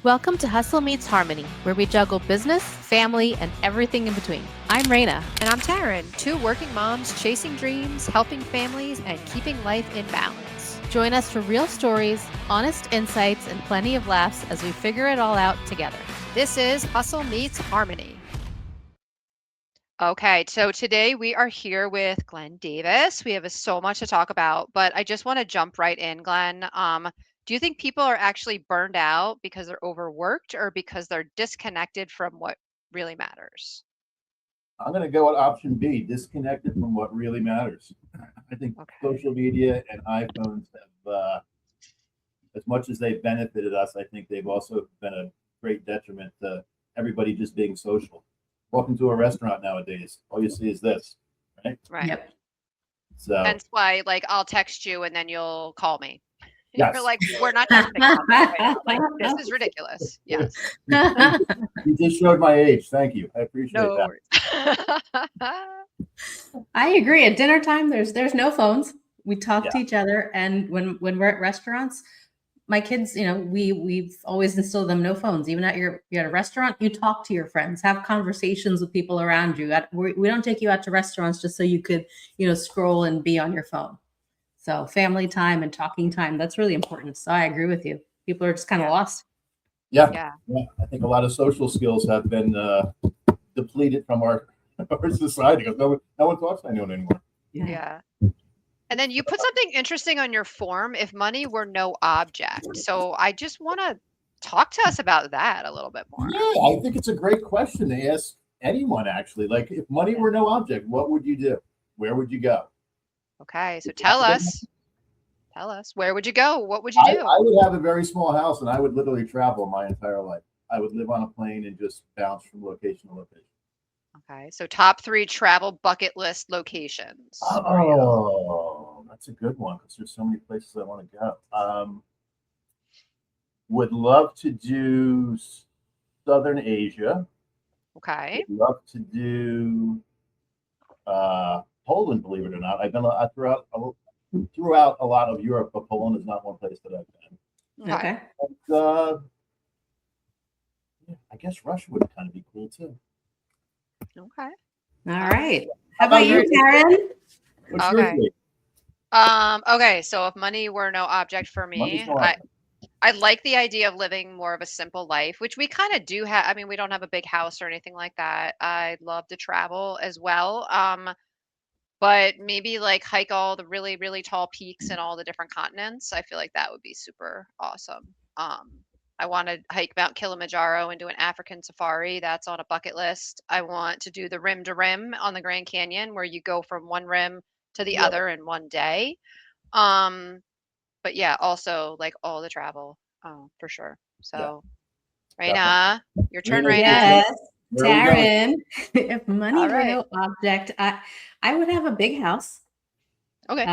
Welcome to Hustle Meets Harmony, where we juggle business, family, and everything in between. I'm Raina. And I'm Taryn, two working moms chasing dreams, helping families, and keeping life in balance. Join us for real stories, honest insights, and plenty of laughs as we figure it all out together. This is Hustle Meets Harmony. Okay, so today we are here with Glenn Davis. We have so much to talk about, but I just want to jump right in, Glenn. Do you think people are actually burned out because they're overworked or because they're disconnected from what really matters? I'm going to go with option B, disconnected from what really matters. I think social media and iPhones have, as much as they've benefited us, I think they've also been a great detriment to everybody just being social. Walking to a restaurant nowadays, all you see is this, right? Right. Yep. So That's why, like, I'll text you and then you'll call me. Yes. You're like, we're not texting about that right now. Like, this is ridiculous. Yes. you just showed my age. Thank you. I appreciate No that. worries. I agree. At dinner time, there's no phones. We talk to each other, and when we're at restaurants, my kids, we've always instilled them no phones. Even you're at a restaurant, you talk to your friends, have conversations with people around you. We don't take you out to restaurants just so you could, scroll and be on your phone. So family time and talking time, that's really important. So I agree with you. People are just kind of lost. Yeah. I think a lot of social skills have been depleted from our society because no one talks to anyone anymore. Yeah. And then you put something interesting on your form, if money were no object. So I just want to talk to us about that a little bit more. Yeah, I think it's a great question to ask anyone, actually. Like, if money were no object, what would you do? Where would you go? Okay, so tell us, where would you go? What would you do? I would have a very small house and I would literally travel my entire life. I would live on a plane and just bounce from location to location. Okay, so top 3 travel bucket list locations. Oh, that's a good one because there's so many places I want to go. Would love to do Southern Asia. Okay. Would love to do Poland, believe it or not. I've been throughout a lot of Europe, but Poland is not one place that I've been. Okay. And, I guess Russia would kind of be cool too. Okay. All right. How about you, Taryn? What's your Okay. Okay, so if money were no object for me, I like the idea of living more of a simple life, which we kind of do have. I mean, we don't have a big house or anything like that. I'd love to travel as well. But maybe like hike all the really, really tall peaks in all the different continents. I feel like that would be super awesome. I want to hike Mount Kilimanjaro and do an African safari. That's on a bucket list. I want to do the rim to rim on the Grand Canyon, where you go from one rim to the other in one day. But yeah, also like all the travel, for sure. So, Raina, your turn, Raina. Yes, Taryn. If money were no object, I would have a big house. Okay.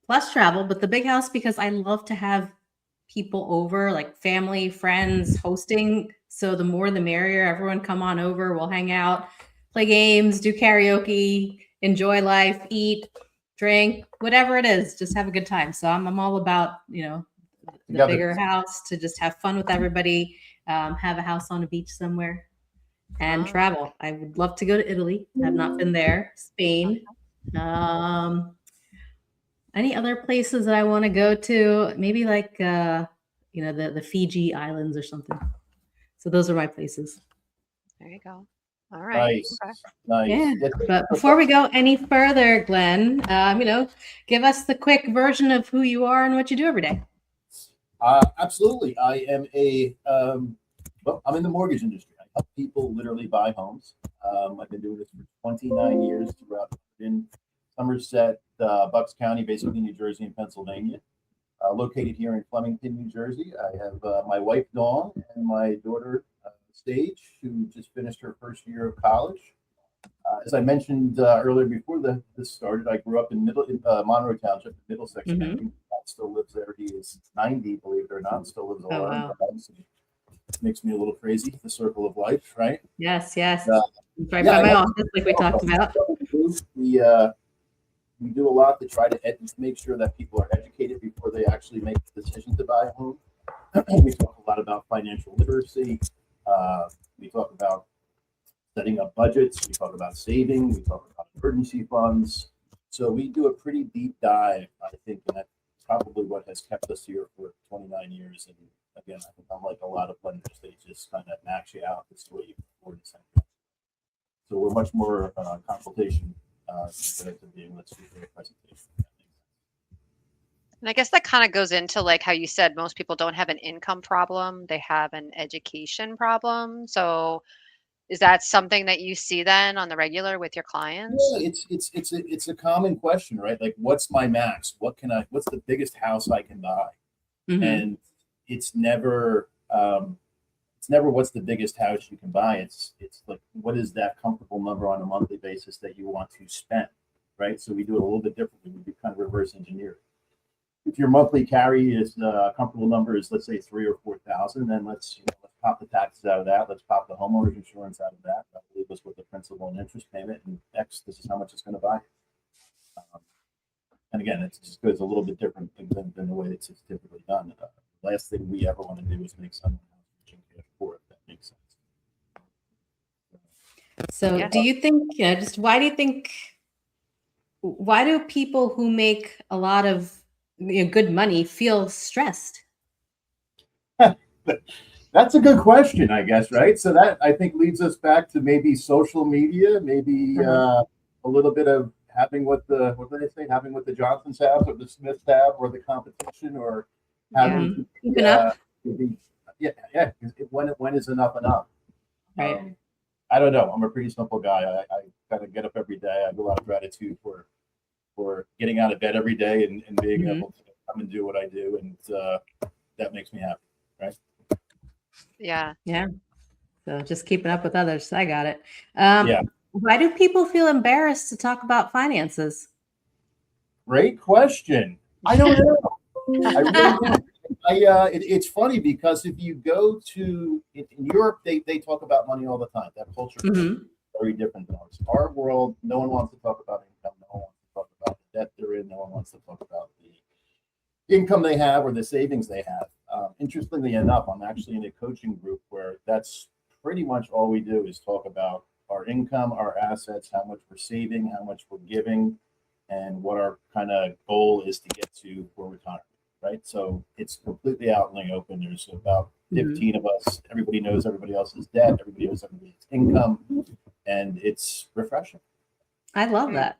Plus travel, but the big house because I love to have people over, like family, friends, hosting. So the more the merrier. Everyone come on over. We'll hang out, play games, do karaoke, enjoy life, eat, drink, whatever it is. Just have a good time. So I'm all about, the bigger house to just have fun with everybody, have a house on a beach somewhere and travel. I would love to go to Italy. I've not been there. Spain. Any other places that I want to go to? Maybe like, the Fiji Islands or something. So those are my places. There you go. All right. Nice. Yeah. But before we go any further, Glenn, give us the quick version of who you are and what you do every day. Absolutely. I am I'm in the mortgage industry. I help people literally buy homes. I've been doing this for 29 years throughout in Somerset, Bucks County, basically New Jersey and Pennsylvania. Located here in Flemington, New Jersey. I have my wife, Dawn, and my daughter, Stage, who just finished her first year of college. As I mentioned earlier before this started, I grew up in Monroe Township, Middlesex. Mm-hmm. Still lives there. He is 90, believe it or not. Still lives alone. Wow. It makes me a little crazy. The circle of life, right? Yes. Right by my office, like we talked about. We do a lot to try to make sure that people are educated before they actually make the decision to buy a home. We talk a lot about financial literacy. We talk about setting up budgets. We talk about saving. We talk about emergency funds. So we do a pretty deep dive, I think, and that's probably what has kept us here for 29 years. And again, I think unlike a lot of lenders, they just kind of max you out. This is what you can afford to send. So we're much more consultation compared to being, let's do a presentation. And I guess that kind of goes into like how you said most people don't have an income problem, they have an education problem. So is that something that you see then on the regular with your clients? Yeah, it's a common question, right? Like, what's my max? What's the biggest house I can buy? Mhm. And it's never what's the biggest house you can buy. It's like, what is that comfortable number on a monthly basis that you want to spend, right? So we do it a little bit differently. We do kind of reverse engineer. If your monthly carry is comfortable number is, let's say, 3,000 or 4,000, then let's pop the taxes out of that. Let's pop the homeowner's insurance out of that. That will leave us with the principal and interest payment, and X. This is how much it's going to buy. And again, it just goes a little bit different than the way it's typically done. Last thing we ever want to do is make someone else rich and cash poor, if that makes sense. So Yeah. do you think, just why do people who make a lot of good money feel stressed? That's a good question, I guess, right? So that, I think, leads us back to maybe social media, maybe a little bit of having what do they say? Having what the Johnsons have, or the Smiths have, or the competition, or having Keeping up. yeah. When is enough enough? Right. I don't know. I'm a pretty simple guy. I kind of get up every day. I have a lot of gratitude for getting out of bed every day and being able to come and do what I do, and that makes me happy, right? Yeah. Yeah. So just keeping up with others. I got it. Yeah. Why do people feel embarrassed to talk about finances? Great question. I don't know. I really don't. It's funny because if you go to in Europe, they talk about money all the time. That culture is very different than ours. Our world, no one wants to talk about income. No one wants to talk about the debt they're in. No one wants to talk about the income they have or the savings they have. Interestingly enough, I'm actually in a coaching group where that's pretty much all we do is talk about our income, our assets, how much we're saving, how much we're giving, and what our kind of goal is to get to for retirement, right? So it's completely out in the open. There's about 15 of us. Everybody knows everybody else's debt. Everybody knows everybody's income, and it's refreshing. I love that.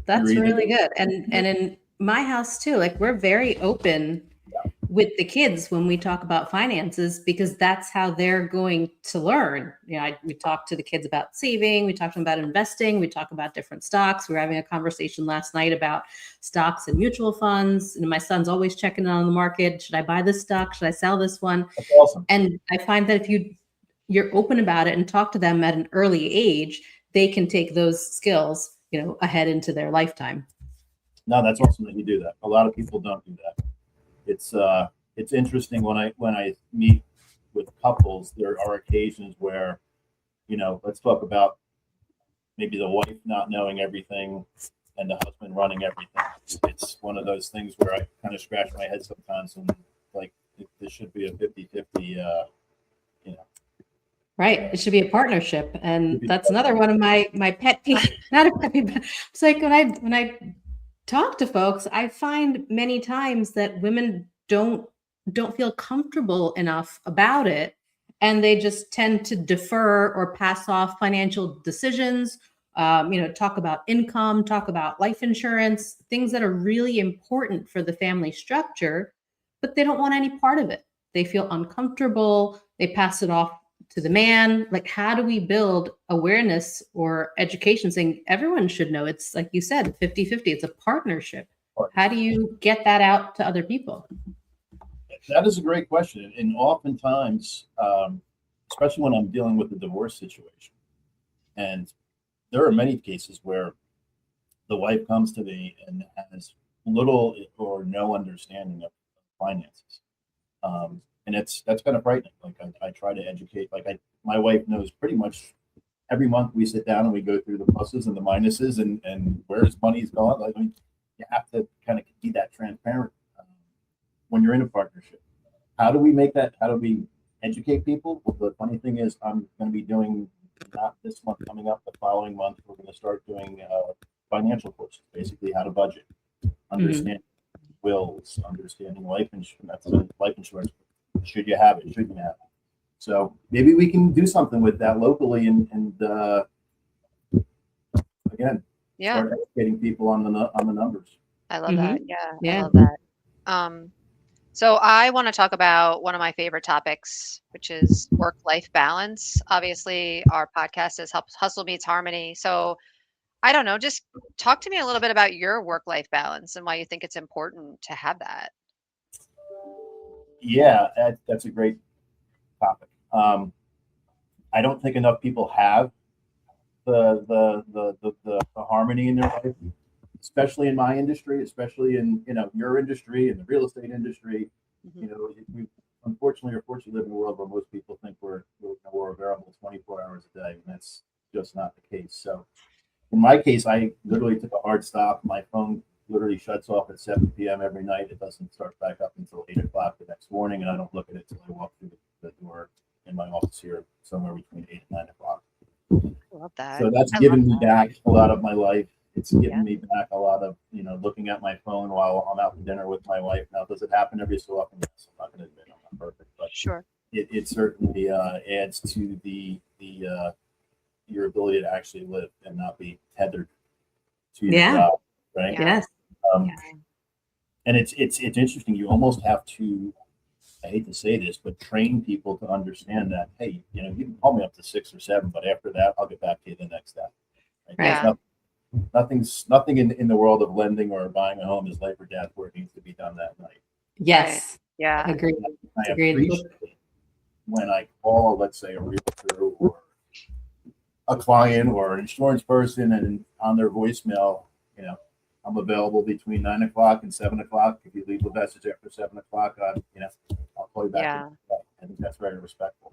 That's really good. And in my house too, like, we're very open with the kids when we talk about finances, because that's how they're going to learn. We talk to the kids about saving. We talk to them about investing. We talk about different stocks. We were having a conversation last night about stocks and mutual funds. And my son's always checking on the market. Should I buy this stock? Should I sell this one? That's awesome. And I find that if you're open about it and talk to them at an early age, they can take those skills, ahead into their lifetime. No, that's awesome that you do that. A lot of people don't do that. It's interesting when I meet with couples, there are occasions where, let's talk about maybe the wife not knowing everything and the husband running everything. It's one of those things where I kind of scratch my head sometimes and like, this should be a 50-50, Right. It should be a partnership. And that's another one of my pet peeves. Not a pet peeve, but it's like when I talk to folks, I find many times that women don't feel comfortable enough about it, and they just tend to defer or pass off financial decisions. Talk about income, talk about life insurance, things that are really important for the family structure, but they don't want any part of it. They feel uncomfortable. They pass it off to the man. Like, how do we build awareness or education saying everyone should know? It's like you said, 50-50. It's a partnership. How do you get that out to other people? That is a great question. And oftentimes, especially when I'm dealing with a divorce situation, and there are many cases where the wife comes to me and has little or no understanding of finances. And that's kind of frightening. Like, I try to educate, my wife knows pretty much every month we sit down and we go through the pluses and the minuses and where his money's gone. Like, you have to kind of be that transparent when you're in a partnership. How do we make that? How do we educate people. The funny thing is, I'm going to be doing, not this month coming up, the following month, we're going to start doing financial courses, basically how to budget, understand wills, understanding life insurance. Life insurance. Should you have it? Shouldn't you have it? So maybe we can do something with that locally, and again, Yeah, start educating people on the numbers. I love that. Yeah, I Yeah. love that. So I want to talk about one of my favorite topics, which is work-life balance. Obviously, our podcast is Hustle Meets Harmony. So I don't know, just talk to me a little bit about your work-life balance and why you think it's important to have that. Yeah, that's a great topic. I don't think enough people have the harmony in their life, especially in my industry, especially in your industry and the real estate industry. Mhm. We unfortunately or fortunately live in a world where most people think we're available 24 hours a day, and that's just not the case. So in my case, I literally took a hard stop. My phone literally shuts off at 7 p.m. every night. It doesn't start back up until 8 o'clock the next morning, and I don't look at it until I walk through the door in my office here, somewhere between 8 and 9 o'clock. I love that. So that's I given love me that. back a lot of my life. It's Yeah. given me back a lot of, looking at my phone while I'm out to dinner with my wife. Now, does it happen every so often? Yes, I'm not going to admit I'm not perfect, but Sure. it certainly adds to your ability to actually live and not be tethered to your Yeah. job, right? Yeah. Yes. Um, and it's interesting. You almost have to, I hate to say this, but train people to understand that, hey, you can call me up to 6 or 7, but after that, I'll get back to you the next day. Right? Yeah. Nothing in the world of lending or buying a home is life or death where it needs to be done that night. Yes. Yeah. Agreed. I Agreed. appreciate when I call, let's say, a realtor or a client or an insurance person, and on their voicemail, I'm available between 9 o'clock and 7 o'clock. If you leave a message after 7 o'clock, I'll call you back. Yeah. I think that's very respectful.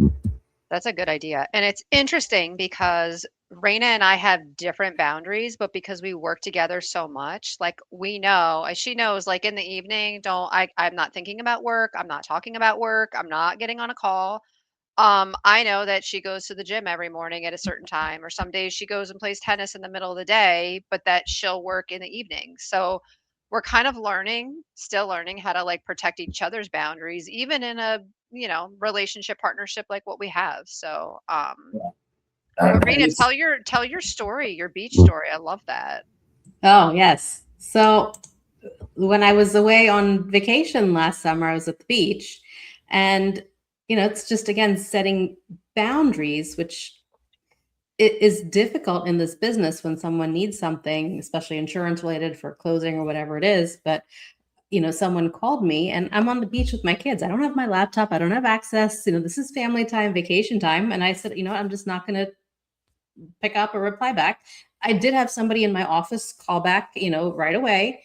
That's a good idea. And it's interesting because Raina and I have different boundaries, but because we work together so much, like we know, as she knows, like in the evening, I'm not thinking about work. I'm not talking about work. I'm not getting on a call. I know that she goes to the gym every morning at a certain time, or some days she goes and plays tennis in the middle of the day, but that she'll work in the evening. So we're kind of still learning how to like protect each other's boundaries, even in a, relationship partnership like what we have. So, but And Rena, it's tell your story, your beach story. I love that. Oh, yes. So when I was away on vacation last summer, I was at the beach, and it's just again setting boundaries, which it is difficult in this business when someone needs something, especially insurance related for closing or whatever it is. But someone called me and I'm on the beach with my kids. I don't have my laptop. I don't have access. This is family time, vacation time. And I said, I'm just not going to pick up or reply back. I did have somebody in my office call back, right away.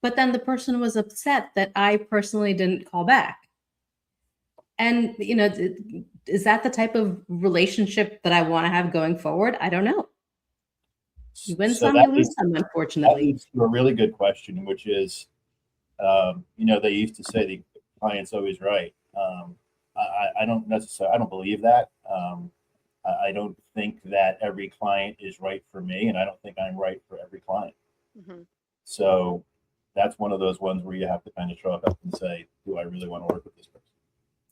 But then the person was upset that I personally didn't call back. And, is that the type of relationship that I want to have going forward? I don't know. You win so some, that you lose leads, some, that unfortunately. leads to a really good question, which is, they used to say the client's always right. I don't necessarily, I don't believe that. I don't think that every client is right for me, and I don't think I'm right for every client. Hmm. So that's one of those ones where you have to kind of chalk up and say, do I really want to work with this person?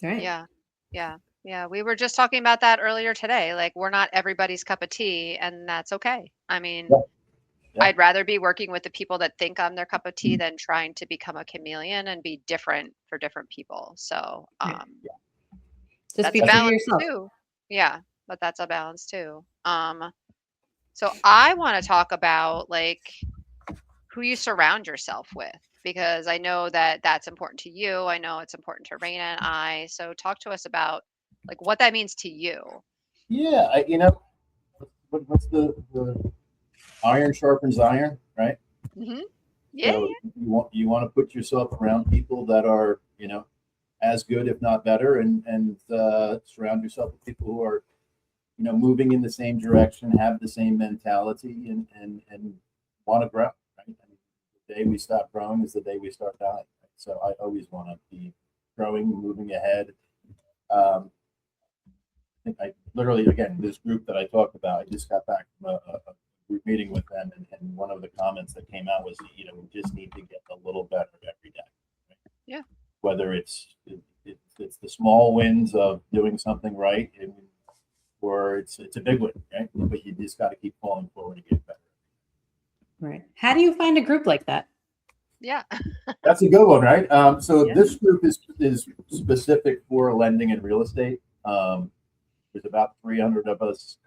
Right. Yeah. Yeah. Yeah. We were just talking about that earlier today. Like, we're not everybody's cup of tea, and that's okay. I mean, Yeah. Yeah. I'd rather be working with the people that think I'm their cup of tea than trying to become a chameleon and be different for different people. So, Just that's be a true to balance yourself. too. Yeah, but that's a balance too. So I want to talk about like who you surround yourself with, because I know that that's important to you. I know it's important to Raina and I. So talk to us about like what that means to you. Yeah, what's the iron sharpens iron, right? Hmm. Yeah. So you want to put yourself around people that are as good, if not better, and surround yourself with people who are moving in the same direction, have the same mentality, and want to grow. Right? I mean, the day we stop growing is the day we start dying. Right? So I always want to be growing, moving ahead. I literally, again, this group that I talked about, I just got back from a group meeting with them, and one of the comments that came out was, we just need to get a little better every day. Right? Yeah. Whether it's the small wins of doing something right, or it's a big win, right? But you just got to keep falling forward and get better. Right. How do you find a group like that? Yeah. That's a good one, right? So Yeah. this group is specific for lending and real estate. There's about 300 of us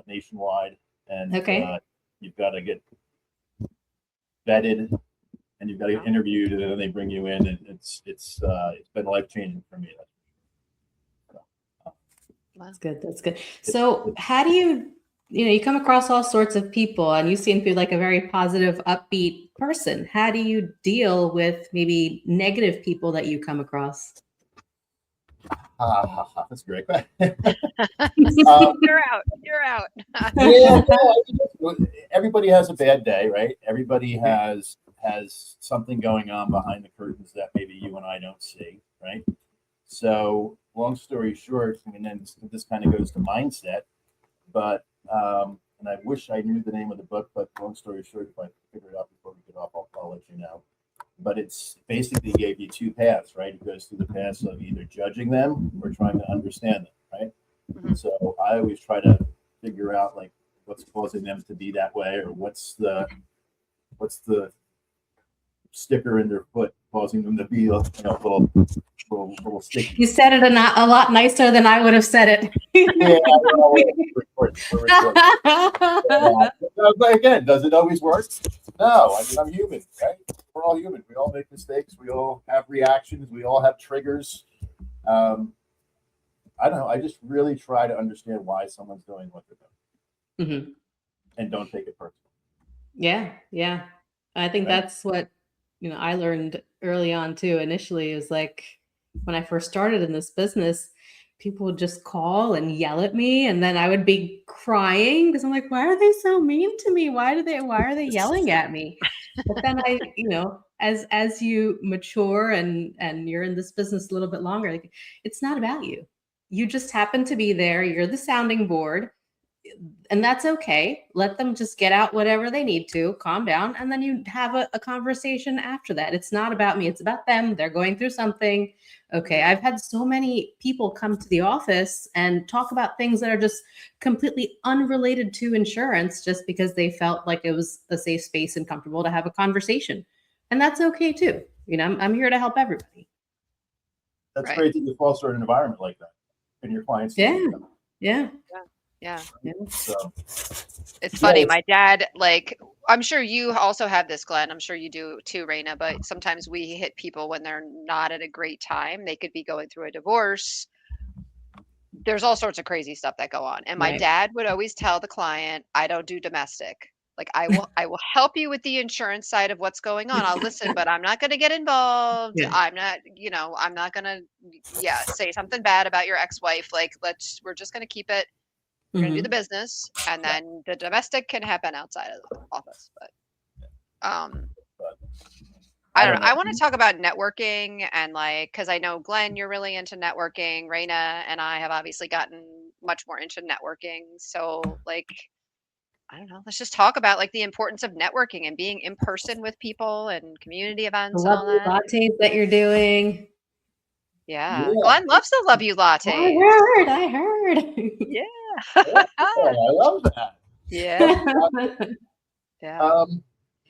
nationwide, and Okay. you've got to get vetted, and you've got to get interviewed, and then they bring you in, and it's been life changing for me. That's good. That's good. So how do you come across all sorts of people, and you seem to be like a very positive, upbeat person. How do you deal with maybe negative people that you come across? That's great. You're out. You're out. Yeah, everybody has a bad day, right? Everybody has something going on behind the curtains that maybe you and I don't see, right? So, long story short, and then this kind of goes to mindset, but and I wish I knew the name of the book, but long story short, if I figure it out before we get off, I'll let you know. But it's basically gave you two paths, right? It goes through the paths of either judging them or trying to understand them, right? Mhm. So I always try to figure out like what's causing them to be that way, or what's the sticker in their foot causing them to be a little sticky. You said it a lot nicer than I would have said it. Yeah, we're recording. But again, does it always work? No, I mean, I'm human, right? We're all human. We all make mistakes. We all have reactions. We all have triggers. I don't know. I just really try to understand why someone's doing what they're doing, and don't take it personally. Yeah. I think Right. that's what I learned early on too. Initially, is like when I first started in this business, people would just call and yell at me, and then I would be crying because I'm like, why are they so mean to me? Why are they yelling at me? But then as you mature and you're in this business a little bit longer, like, it's not about you. You just happen to be there. You're the sounding board. And that's okay. Let them just get out whatever they need to, calm down, and then you have a conversation after that. It's not about me. It's about them. They're going through something. Okay. I've had so many people come to the office and talk about things that are just completely unrelated to insurance, just because they felt like it was a safe space and comfortable to have a conversation. And that's okay too. I'm here to help everybody. That's Right. great that you foster an environment like that, and your clients. Yeah. Yeah. So It's funny. Yeah, My dad, like, I'm sure you also have this, Glenn. I'm sure you do too, Raina, but sometimes we hit people when they're not at a great time. They could be going through a divorce. There's all sorts of crazy stuff that go on. And my Right. dad would always tell the client, I don't do domestic. Like, I will help you with the insurance side of what's going on. I'll listen, but I'm not going to get involved. Yeah. I'm not going to, say something bad about your ex-wife. Like, we're just going to keep it. We're going to do the business, and then the domestic can happen outside of the office. But I don't know. I want to talk about networking and because I know, Glenn, you're really into networking. Raina and I have obviously gotten much more into networking. So I don't know. Let's just talk about the importance of networking and being in person with people and community The events and all lovely that. lattes that you're doing. Yeah. Yeah. Glenn loves the Love You lattes. I heard. Yeah. I love that. Yeah. Yeah.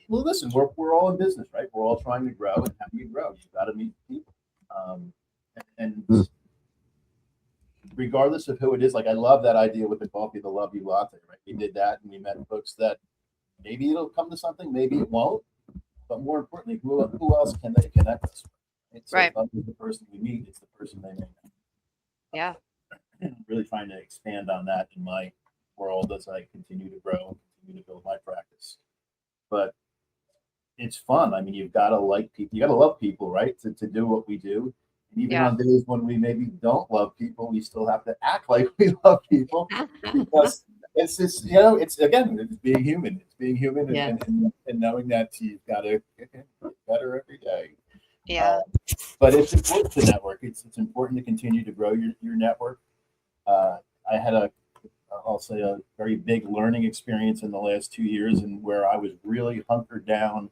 Well, listen, we're all in business, right? We're all trying to grow, and how do you grow? You've got to meet people, and regardless of who it is, I love that idea with the coffee, the Love You latte, right? We did that, and we met folks that maybe it'll come to something, maybe it won't, but more importantly, who else can they connect us with? Right? So it's not just the person we meet; it's the person they meet. Yeah. Really trying to expand on that in my world as I continue to grow and continue to build my practice. But it's fun. I mean, you've got to like people. You got to love people, right? To do what we do. And even on days when we maybe don't love people, we still have to act like we love people because it's just, it's being human. It's being human and knowing that you've got to get better every day. Yeah. But it's important to network. It's important to continue to grow your network. I had I'll say a very big learning experience in the last 2 years, and where I was really hunkered down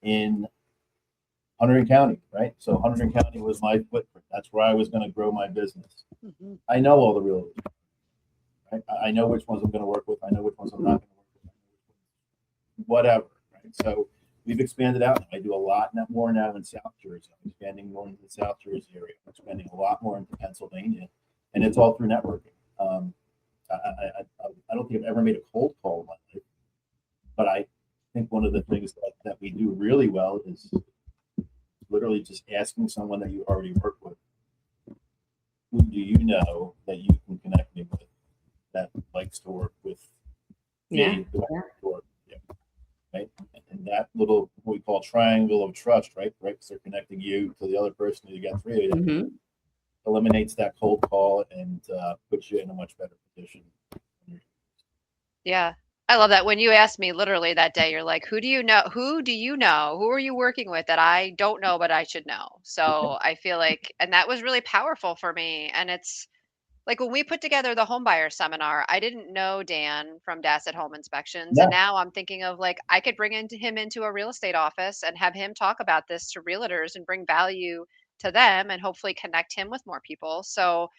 in Hunterdon County, right? So Hunterdon County was my footprint. That's where I was going to grow my business. Mhm. I know all the realtors, right? I know which ones I'm going to work with. I know which ones I'm not going to work with. Whatever, right? So we've expanded out. I do a lot more now in South Jersey. I'm expanding more into the South Jersey area. I'm expanding a lot more into Pennsylvania, and it's all through networking. I don't think I've ever made a cold call in my life, but I think one of the things that we do really well is literally just asking someone that you already work with, who do you know that you can connect me with that likes to work with me, who likes to work with you, right? And that little, what we call triangle of trust, right? Because they're connecting you to the other person, you got three of you, eliminates that cold call and puts you in a much better position. Yeah. I love that. When you asked me literally that day, you're like, who do you know? Who do you know? Who are you working with that I don't know, but I should know? So I feel like, and that was really powerful for me. And it's like when we put together the home buyer seminar, I didn't know Dan from DAS at Home Inspections. And Yeah. now I'm thinking of like, I could bring him into a real estate office and have him talk about this to realtors and bring value to them and hopefully connect him with more people. So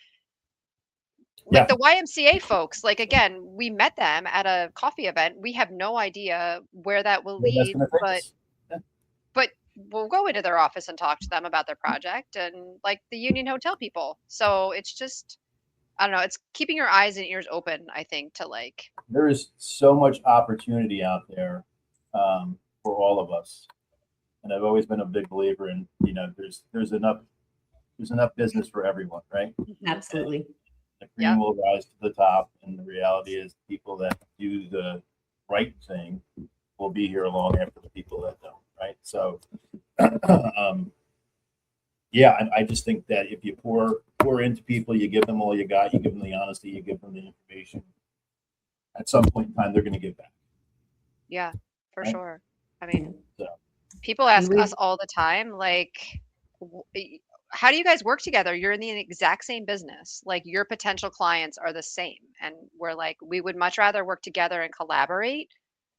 like the YMCA folks, like again, we met them at a coffee event. We have no idea where that will Well, that's lead, going to take but us. Yeah. but we'll go into their office and talk to them about their project and like the Union Hotel people. So it's just I don't know, it's keeping your eyes and ears open, I think, to like There is so much opportunity out there for all of us, and I've always been a big believer in there's enough business for everyone, right? Absolutely. The cream will rise to the top, and the reality is people that do the right thing will be here long after the people that don't, right? So I just think that if you pour into people, you give them all you got, you give them the honesty, you give them the information, at some point in time they're going to give back. Yeah, for right? sure. I mean, So people ask us all the time, like, how do you guys work together? You're in the exact same business. Like, your potential clients are the same. And we're like, we would much rather work together and collaborate.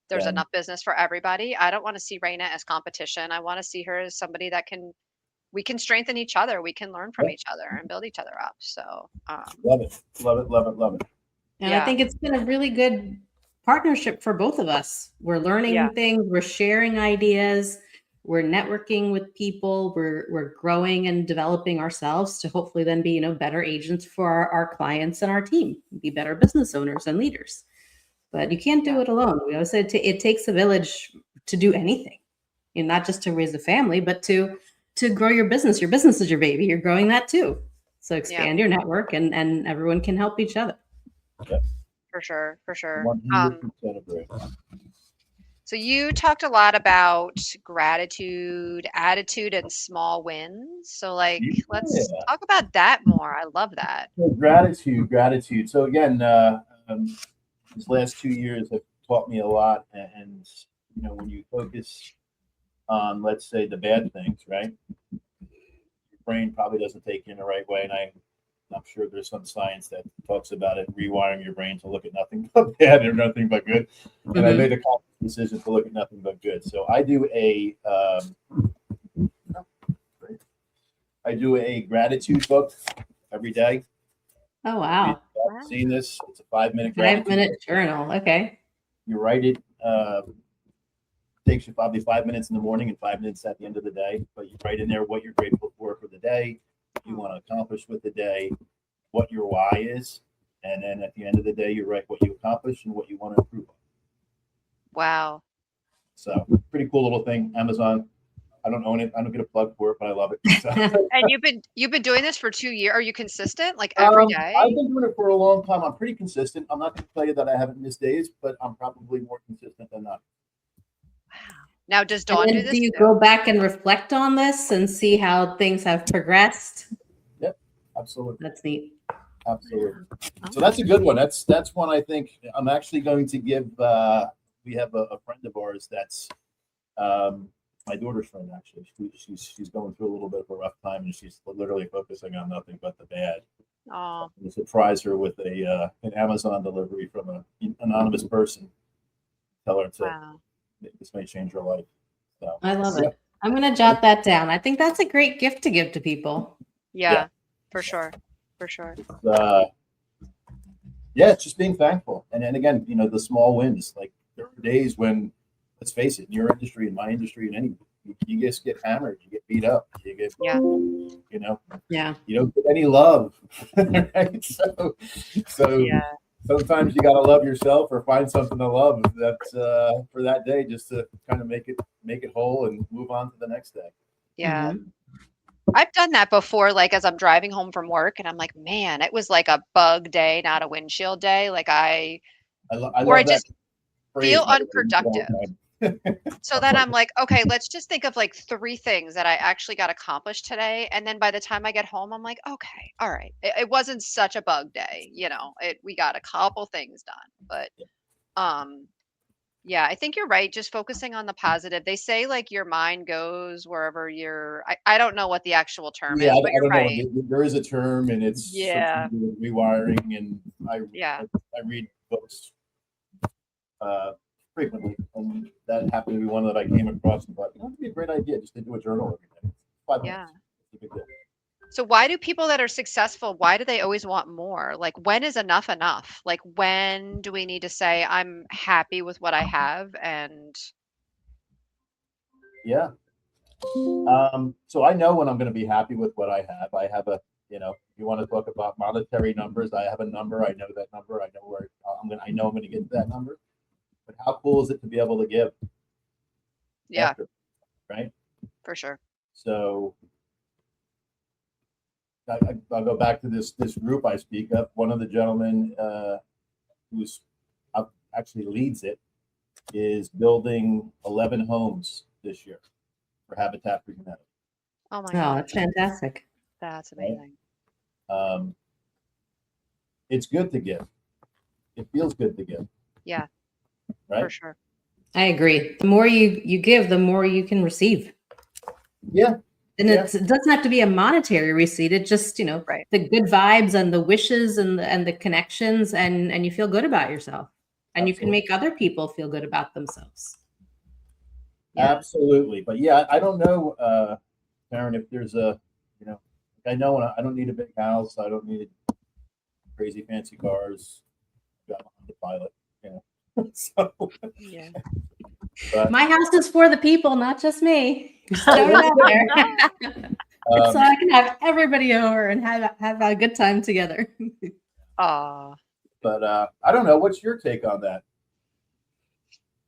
There's Yeah. enough business for everybody. I don't want to see Raina as competition. I want to see her as somebody that we can strengthen each other. We can learn from each other and build each other up. So, love it. And I think it's been a really good partnership for both of us. We're learning things, we're sharing ideas, we're networking with people, we're growing and developing ourselves to hopefully then be, better agents for our clients and our team, be better business owners and leaders. But you can't do it alone. We always say it takes a village to do anything, not just to raise a family, but to grow your business. Your business is your baby. You're growing that too. So expand your network and everyone can help each other. Yep. For sure. 100% agree. So you talked a lot about gratitude, attitude, and small wins. So let's talk about that more. I love that. So gratitude. So again, these last 2 years have taught me a lot. And when you focus on, let's say, the bad things, right? Your brain probably doesn't take you in the right way. And I'm sure there's some science that talks about it, rewiring your brain to look at nothing but bad or nothing but good. And I made a conscious decision to look at nothing but good. So I do a gratitude book every day. Oh, wow. Seen this? It's a 5-minute 5-minute journal. Okay. You write it. Takes you probably 5 minutes in the morning and 5 minutes at the end of the day. But you write in there what you're grateful for the day, what you want to accomplish with the day, what your why is, and then at the end of the day, you write what you accomplished and what you want to improve on. Wow. So pretty cool little thing. Amazon. I don't own it. I don't get a plug for it, but I love it. So. And you've been doing this for 2 years. Are you consistent? Like every day? I've been doing it for a long time. I'm pretty consistent. I'm not going to tell you that I haven't missed days, but I'm probably more consistent than not. Wow. Now, does Dawn do this? Do you go back and reflect on this and see how things have progressed? Yep, absolutely. That's neat. Absolutely. So that's a good one. That's one I think I'm actually going to give. We have a friend of ours that's my daughter's friend actually. She's going through a little bit of a rough time, and she's literally focusing on nothing but the bad. Oh, And surprise her with an Amazon delivery from an anonymous person. Tell her to wow. this may change her life. So I love yeah. it. I'm going to jot that down. I think that's a great gift to give to people. Yeah, for sure. For sure. Yeah, it's just being thankful. And then again, the small wins. Like there are days when, let's face it, in your industry, in my industry, in any, you just get hammered, you get beat up, you get, Yeah. Yeah. you don't get any love. Right? So Yeah. sometimes you gotta love yourself or find something to love that's for that day, just to kind of make it whole and move on to the next day. Yeah. Mhm. I've done that before, like as I'm driving home from work and I'm like, man, it was like a bug day, not a windshield day. Like I or I love that just phrase. feel unproductive. So then I'm like, okay, let's just think of like 3 things that I actually got accomplished today. And then by the time I get home, I'm like, okay, all right. It wasn't such a bug day, we got a couple things done. But um yeah, I think you're right. Just focusing on the positive. They say like your mind goes wherever I don't know what the actual term Yeah, is, but I you're don't know. right. There is a term, and it's something Yeah. to do with rewiring. And Yeah. I read books frequently, and that happened to be one that I came across and thought, that'd be a great idea just to do a journal every day. 5 Yeah. minutes. It's a big deal. So why do people that are successful, why do they always want more? Like when is enough enough? Like when do we need to say I'm happy with what I have and Yeah. So I know when I'm going to be happy with what I have. I have if you want to talk about monetary numbers, I have a number. I know that number. I know where I know I'm going to get to that number. But how cool is it to be able to give yeah, after, right? for sure. So I'll go back to this group I speak of. One of the gentlemen who's actually leads it is building 11 homes this year for Habitat for Humanity. Oh my Oh, gosh, that's fantastic. that's Right? amazing. It's good to give. It feels good to give. Yeah, Right? for sure. I agree. The more you give, the more you can receive. Yeah. And Yeah. it doesn't have to be a monetary receipt. It just, Right. the good vibes and the wishes and the connections, and you feel good about yourself. And you can Absolutely. make other people feel good about themselves. Yeah. Absolutely. But yeah, I don't know, Karen, if there's I know I don't need a big house. I don't need crazy fancy cars. I've got the pilot, So, Yeah. but, My house is for the people, not just me. Just throw it out there. So I can have everybody over and have a good time together. but I don't know. What's your take on that?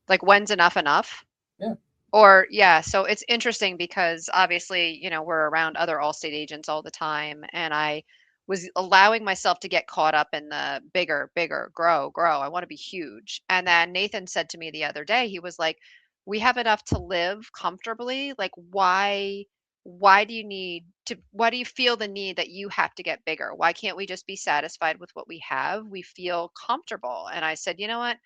Like when's enough enough? Yeah. Or yeah, so it's interesting because obviously, we're around other Allstate agents all the time, and I was allowing myself to get caught up in the bigger, bigger, grow, grow. I want to be huge. And then Nathan said to me the other day, he was like, "We have enough to live comfortably. Like why do you feel the need that you have to get bigger? Why can't we just be satisfied with what we have? We feel comfortable." And I said, "You know what?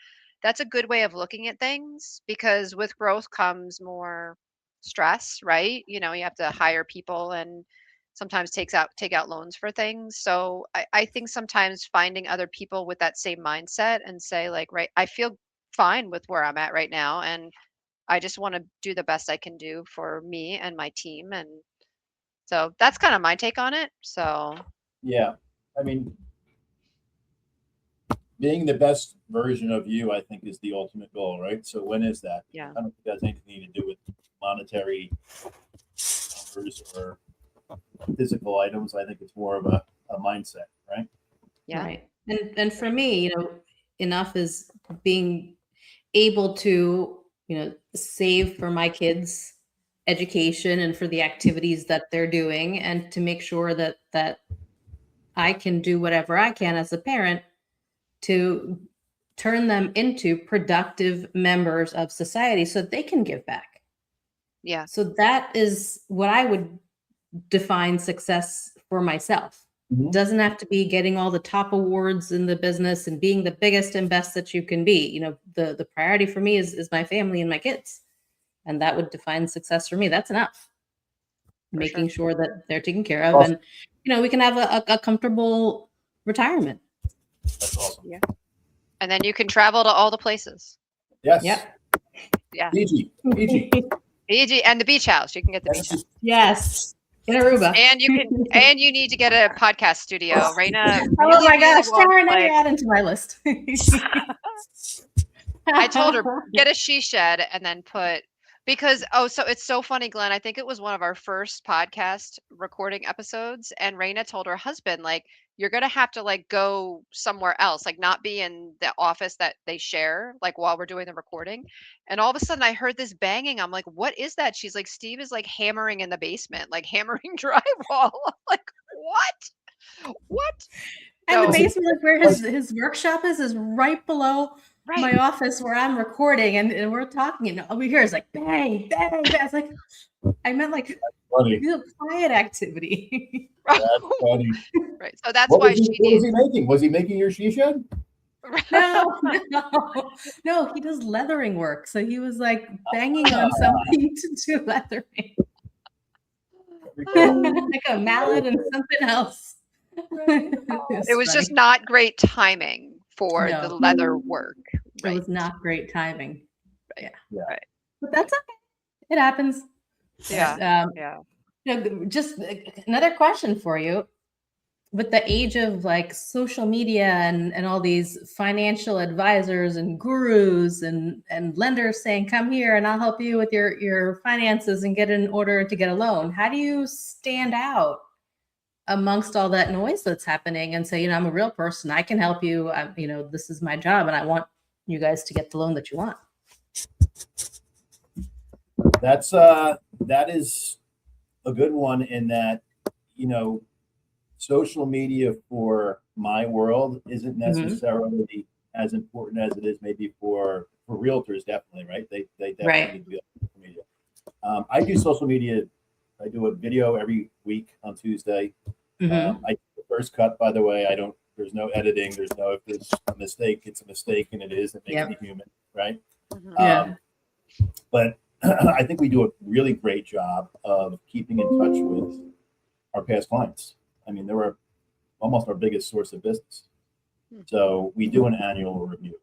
That's a good way of looking at things because with growth comes more stress, right? You have to hire people and sometimes take out loans for things. So I think sometimes finding other people with that same mindset and say like, right, I feel fine with where I'm at right now and I just want to do the best I can do for me and my team. And so that's kind of my take on it. So Yeah. I mean, being the best version of you, I think, is the ultimate goal, right? So when is that? yeah. I don't think that has anything to do with monetary numbers or physical items. I think it's more of a mindset, right? Yeah. Right. And for me, enough is being able to, save for my kids' education and for the activities that they're doing, and to make sure that I can do whatever I can as a parent to turn them into productive members of society so that they can give back. Yeah. So that is what I would define success for myself. Mhm. Doesn't have to be getting all the top awards in the business and being the biggest and best that you can be. The priority for me is my family and my kids. And that would define success for me. That's enough. Making sure that they're taken care of, Awesome. and we can have a comfortable retirement. That's awesome. Yeah. And then you can travel to all the places. Yes. Yep. Yeah. Fiji. Fiji and the beach house. You can get the beach house. Yes. In Aruba. And you need to get a podcast studio. Raina Oh my really gosh, wants, Tara, now like- you're adding to my list. I told her, get a she shed and then so it's so funny, Glenn. I think it was one of our first podcast recording episodes, and Raina told her husband, like, you're gonna have to like go somewhere else, like not be in the office that they share, like while we're doing the recording. And all of a sudden I heard this banging. I'm like, what is that? She's like, Steve is like hammering in the basement, like hammering drywall. I'm like, what? And the So- basement, like where his workshop is right below my office where I'm recording, and we're talking, and all we hear is like bang, bang, bang. It's like, I meant like Funny. quiet activity. That's funny. Right. So that's What why was he, she what was needs. he making? Was he making your she shed? No, he does leathering work. So he was like banging on something to do leathering. Like a mallet and something else. It was just not great timing for No. the leather work. It was not great timing. Right. Yeah. Right. But that's okay. It happens. Yeah. Just another question for you. With the age of like social media and all these financial advisors and gurus and lenders saying, come here and I'll help you with your finances and get in order to get a loan. How do you stand out amongst all that noise that's happening and say, I'm a real person. I can help you. This is my job and I want you guys to get the loan that you want. That is a good one in that, social media for my world isn't necessarily as important as it is maybe for realtors, definitely, right? They definitely need to be on social media. I do social media. I do a video every week on Tuesday. I do the first cut, by the way. There's no editing. If there's a mistake, it's a mistake, and it is. It makes me human, right? But I think we do a really great job of keeping in touch with our past clients. I mean, they were almost our biggest source of business. So we do an annual review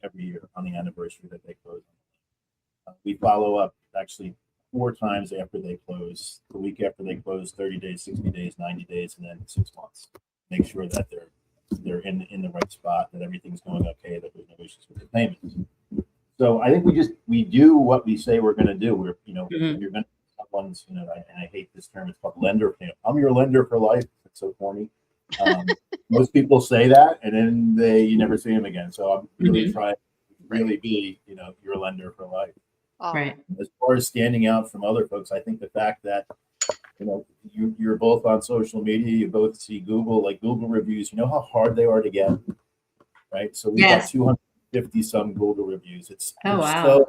every year on the anniversary that they close. We follow up actually 4 times after they close, the week after they close, 30 days, 60 days, 90 days, and then 6 months. Make sure that they're in the right spot, that everything's going okay, that there's no issues with the payments. So I think we do what we say we're going to do. We're, you're going to someone's, and I hate this term, it's called lender. I'm your lender for life. It's so corny. Most people say that, and then you never see them again. So I'm really trying to really be, your lender for life. Right. As far as standing out from other folks, I think the fact that, you're both on social media, you both see Google reviews, you know how hard they are to get, right? So we got 250 some Google reviews. It's wow. So,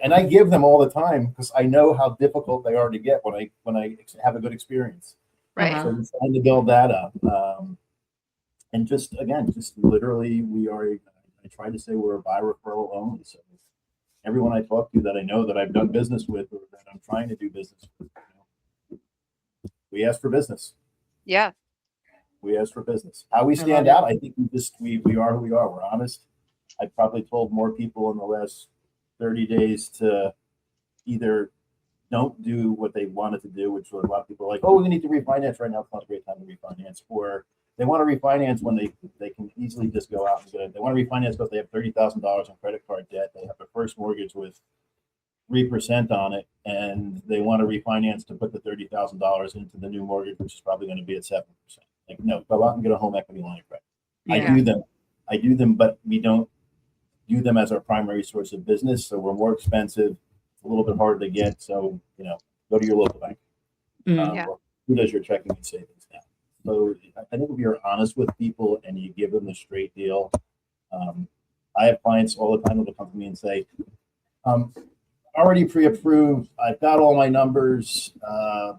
and I give them all the time because I know how difficult they are to get when I have a good experience. Right. So we're trying to build that up. And just literally I try to say we're a by referral only. So everyone I talk to that I know that I've done business with or that I'm trying to do business with, we ask for business. Yeah. We ask for business. How we stand out, I think we are who we are. We're honest. I probably told more people in the last 30 days to either don't do what they wanted to do, which a lot of people are like, oh, we need to refinance right now. It's not a great time to refinance. Or they want to refinance when they can easily just go out and get it. They want to refinance because they have $30,000 in credit card debt. They have a first mortgage with 3% on it, and they want to refinance to put the $30,000 into the new mortgage, which is probably going to be at 7%. Like, no, go out and get a home equity line of credit. I do them, but we don't do them as our primary source of business. So we're more expensive. It's a little bit harder to get. So, go to your local bank. Who does your checking and savings now? So I think if you're honest with people and you give them the straight deal, I have clients all the time that will come to me and say, already pre-approved. I've got all my numbers.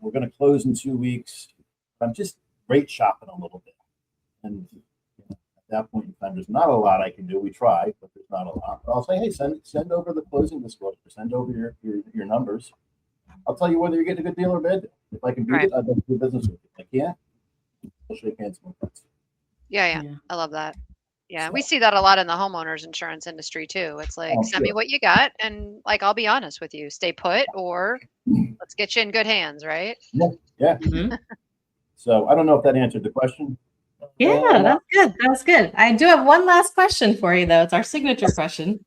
We're going to close in 2 weeks. I'm just rate shopping a little bit. And that point in time, there's not a lot I can do. We try, but there's not a lot. But I'll say, hey, send over the closing disclosure, send over your numbers. I'll tell you whether you get a good deal or a bad deal. If I can beat it, I'd like to do business with you. If I can't, I'll shake hands with friends. Yeah. I love that. Yeah, we see that a lot in the homeowners insurance industry too. It's like, send me what you got, and like, I'll be honest with you, stay put, or let's get you in good hands, right? Yeah. Mhm. So I don't know if that answered the question. Yeah, that's good. That's good. I do have one last question for you, though. It's our signature question.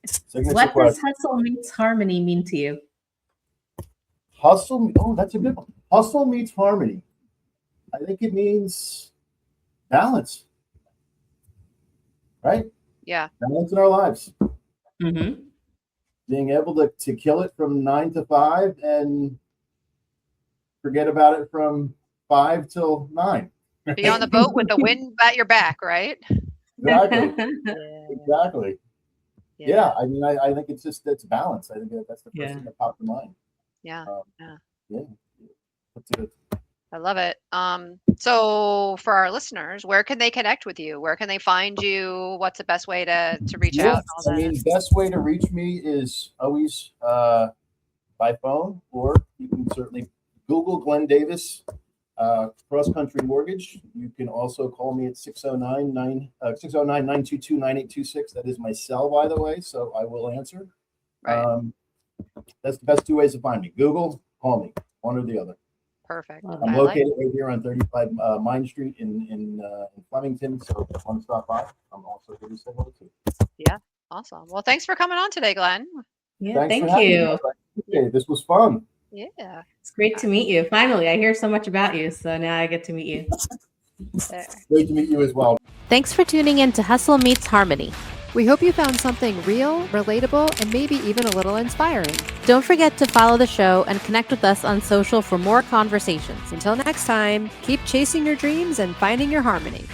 Signature What does question. hustle meets harmony mean to you? Hustle. Oh, that's a good one. Hustle meets harmony. I think it means balance, right? Yeah. Balance in our lives. Mm-hmm. Being able to kill it from 9 to 5 and forget about it from 5 till 9. Be on the boat with the wind at your back, right? Exactly. Yeah. Exactly. Yeah. I mean, I think it's balance. I think that's the first thing that popped in mind. Yeah. Yeah. That's good. I love it. So for our listeners, where can they connect with you? Where can they find you? What's the best way to reach out? And all I that? mean, best way to reach me is always by phone, or you can certainly Google Glenn Davis, CrossCountry Mortgage. You can also call me at 609-922-9826. That is my cell, by the way, so I will answer. Right. That's the best two ways to find me. Google, call me, one or the other. Perfect. I'm located right here on 35 Mine Street in Flemington, so if you want to stop by, I'm also here to say hello too. Yeah. Awesome. Well, thanks for coming on today, Glenn. Yeah, Thanks for thank having me. you. Okay, this was fun. Yeah. It's great to meet you. Finally, I hear so much about you, so now I get to meet you. There. Great to meet you as well. Thanks for tuning in to Hustle Meets Harmony. We hope you found something real, relatable, and maybe even a little inspiring. Don't forget to follow the show and connect with us on social for more conversations. Until next time, keep chasing your dreams and finding your harmony.